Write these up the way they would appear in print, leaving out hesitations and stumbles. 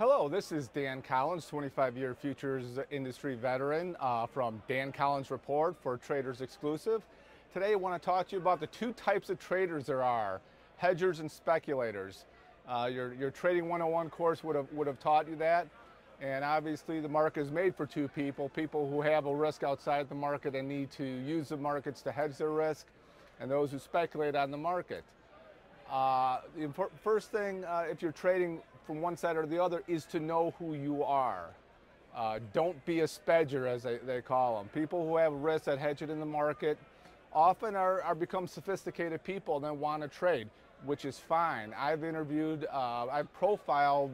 Hello, this is Dan Collins, 25-year futures industry veteran from Dan Collins Report for Traders Exclusive. Today I want to talk to you about the two types of traders there are, hedgers and speculators. Your Trading 101 course would have taught you that. And obviously the market is made for two people who have a risk outside the market and need to use the markets to hedge their risk, and those who speculate on the market. The first thing, if you're trading from one side or the other, is to know who you are. Don't be a Spedger, as they call them. People who have risks that hedge it in the market often are become sophisticated people and then want to trade, which is fine. I've profiled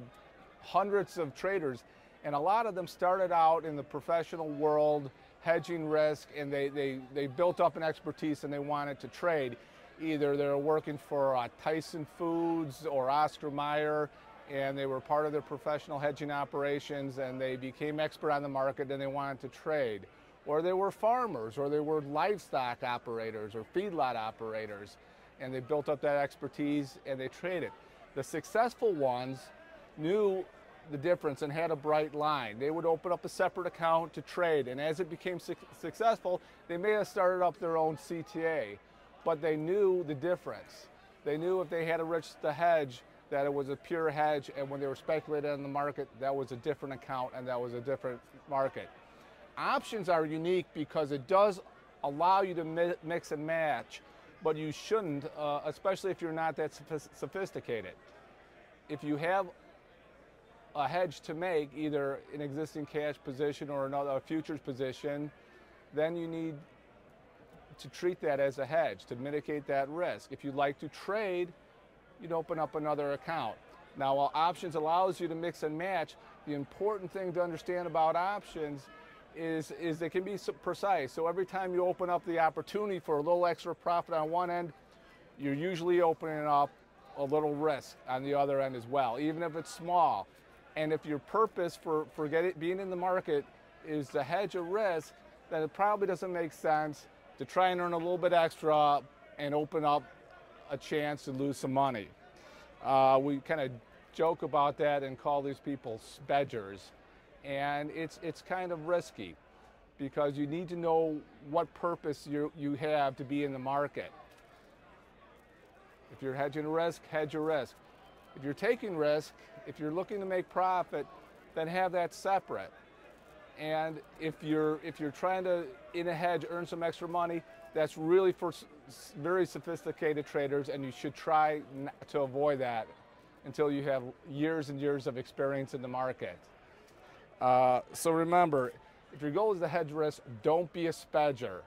hundreds of traders, and a lot of them started out in the professional world hedging risk, and they built up an expertise and they wanted to trade. Either they were working for Tyson Foods or Oscar Mayer, and they were part of their professional hedging operations, and they became expert on the market and they wanted to trade. Or they were farmers, or they were livestock operators or feedlot operators, and they built up that expertise and they traded. The successful ones knew the difference and had a bright line. They would open up a separate account to trade, and as it became successful, they may have started up their own CTA. But they knew the difference. They knew if they had a risk to hedge, that it was a pure hedge, and when they were speculating on the market, that was a different account and that was a different market. Options are unique because it does allow you to mix and match, but you shouldn't, especially if you're not that sophisticated. If you have a hedge to make, either an existing cash position or a futures position, then you need to treat that as a hedge to mitigate that risk. If you'd like to trade, you'd open up another account. Now, while options allows you to mix and match, the important thing to understand about options is they can be precise. So every time you open up the opportunity for a little extra profit on one end, you're usually opening up a little risk on the other end as well, even if it's small. And if your purpose for being in the market is to hedge a risk, then it probably doesn't make sense to try and earn a little bit extra and open up a chance to lose some money. We kind of joke about that and call these people Spedgers. And it's kind of risky because you need to know what purpose you have to be in the market. If you're hedging a risk, hedge a risk. If you're taking risk, if you're looking to make profit, then have that separate. And if you're trying to, in a hedge, earn some extra money, that's really for very sophisticated traders, and you should try to avoid that until you have years and years of experience in the market. So remember, if your goal is to hedge risk, don't be a Spedger.